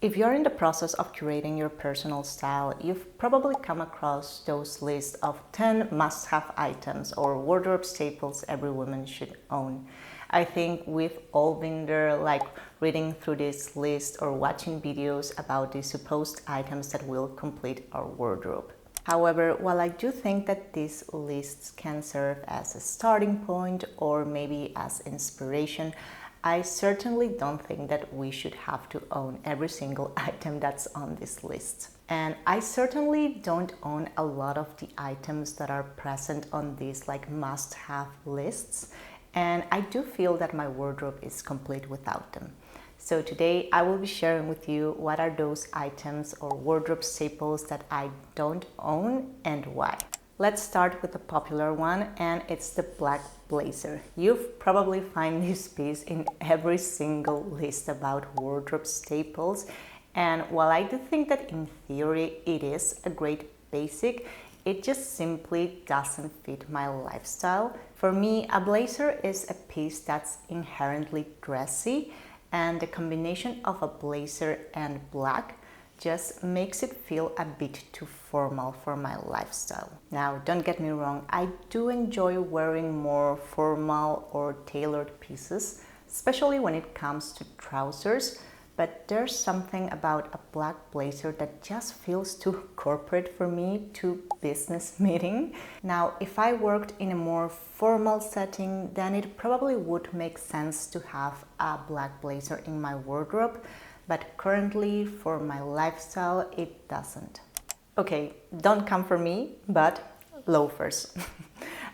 If you're in the process of curating your personal style, you've probably come across those lists of 10 must-have items or wardrobe staples every woman should own. I think we've all been there, like reading through this list or watching videos about the supposed items that will complete our wardrobe. However, while I do think that these lists can serve as a starting point or maybe as inspiration, I certainly don't think that we should have to own every single item that's on this list. And I certainly don't own a lot of the items that are present on these must-have lists. And I do feel that my wardrobe is complete without them. So today I will be sharing with you what are those items or wardrobe staples that I don't own and why. Let's start with the popular one, and it's the black blazer. You've probably find this piece in every single list about wardrobe staples, and while I do think that in theory it is a great basic, it just simply doesn't fit my lifestyle. For me, a blazer is a piece that's inherently dressy, and the combination of a blazer and black just makes it feel a bit too formal for my lifestyle. Now, don't get me wrong, I do enjoy wearing more formal or tailored pieces, especially when it comes to trousers, but there's something about a black blazer that just feels too corporate for me, too business meeting. Now, if I worked in a more formal setting, then it probably would make sense to have a black blazer in my wardrobe, but currently for my lifestyle, it doesn't. Okay, don't come for me, but loafers.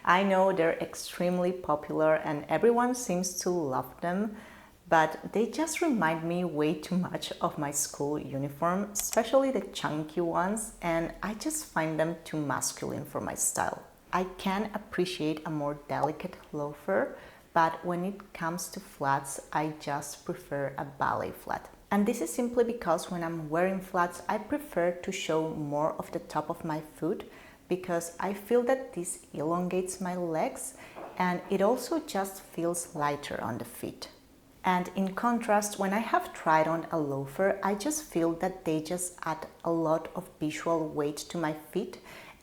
I know they're extremely popular and everyone seems to love them, but they just remind me way too much of my school uniform, especially the chunky ones, and I just find them too masculine for my style. I can appreciate a more delicate loafer, but when it comes to flats, I just prefer a ballet flat. And this is simply because when I'm wearing flats, I prefer to show more of the top of my foot because I feel that this elongates my legs and it also just feels lighter on the feet. And in contrast, when I have tried on a loafer, I just feel that they just add a lot of visual weight to my feet,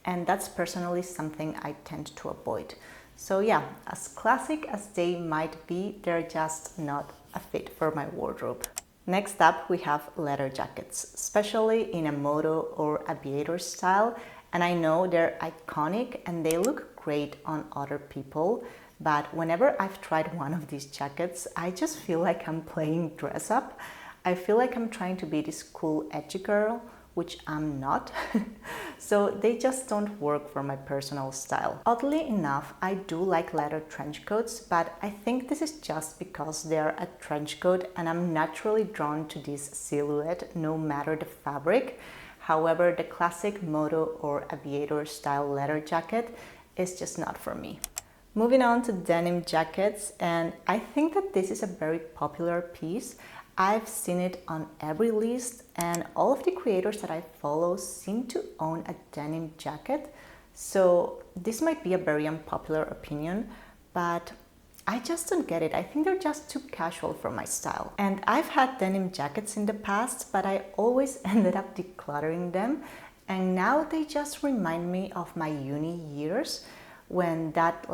and that's personally something I tend to avoid. So yeah, as classic as they might be, they're just not a fit for my wardrobe. Next up, we have leather jackets, especially in a Moto or aviator style. And I know they're iconic and they look great on other people, but whenever I've tried one of these jackets, I just feel like I'm playing dress up. I feel like I'm trying to be this cool, edgy girl, which I'm not. So they just don't work for my personal style. Oddly enough, I do like leather trench coats, but I think this is just because they're a trench coat and I'm naturally drawn to this silhouette no matter the fabric. However, the classic Moto or aviator style leather jacket is just not for me. Moving on to denim jackets, and I think that this is a very popular piece. I've seen it on every list and all of the creators that I follow seem to own a denim jacket. So this might be a very unpopular opinion, but I just don't get it. I think they're just too casual for my style. And I've had denim jackets in the past, but I always ended up decluttering them. And now they just remind me of my uni years when that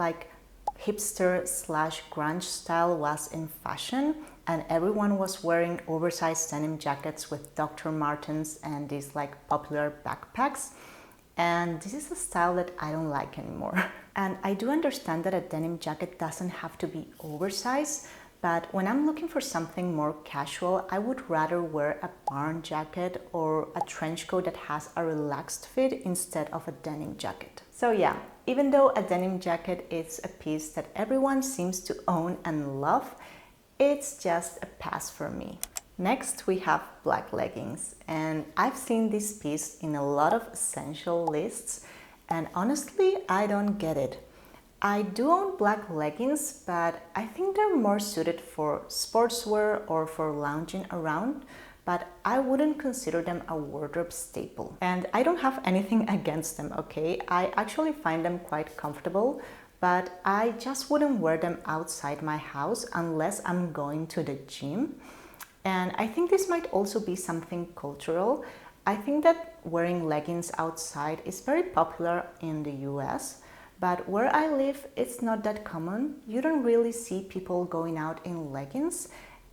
hipster slash grunge style was in fashion and everyone was wearing oversized denim jackets with Dr. Martens and these popular backpacks. And this is a style that I don't like anymore. And I do understand that a denim jacket doesn't have to be oversized, but when I'm looking for something more casual, I would rather wear a barn jacket or a trench coat that has a relaxed fit instead of a denim jacket. So yeah, even though a denim jacket is a piece that everyone seems to own and love, it's just a pass for me. Next, we have black leggings, and I've seen this piece in a lot of essential lists, and honestly, I don't get it. I do own black leggings, but I think they're more suited for sportswear or for lounging around, but I wouldn't consider them a wardrobe staple. And I don't have anything against them, okay? I actually find them quite comfortable, but I just wouldn't wear them outside my house unless I'm going to the gym. And I think this might also be something cultural. I think that wearing leggings outside is very popular in the US, but where I live, it's not that common. You don't really see people going out in leggings,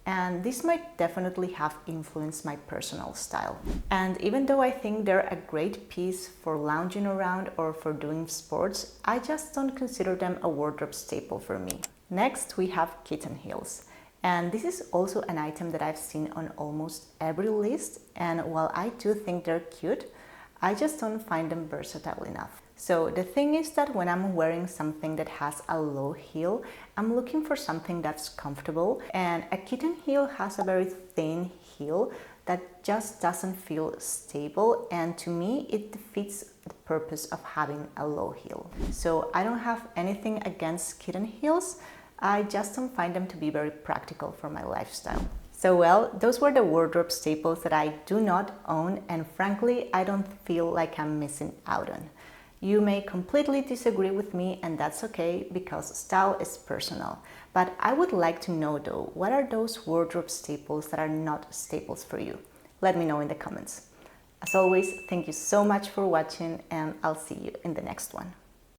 and this might definitely have influenced my personal style. And even though I think they're a great piece for lounging around or for doing sports, I just don't consider them a wardrobe staple for me. Next, we have kitten heels. And this is also an item that I've seen on almost every list, and while I do think they're cute, I just don't find them versatile enough. So the thing is that when I'm wearing something that has a low heel, I'm looking for something that's comfortable, and a kitten heel has a very thin heel that just doesn't feel stable, and to me it defeats the purpose of having a low heel. So I don't have anything against kitten heels, I just don't find them to be very practical for my lifestyle. So well, those were the wardrobe staples that I do not own, and frankly, I don't feel like I'm missing out on. You may completely disagree with me, and that's okay because style is personal. But I would like to know though, what are those wardrobe staples that are not staples for you? Let me know in the comments. As always, thank you so much for watching, and I'll see you in the next one.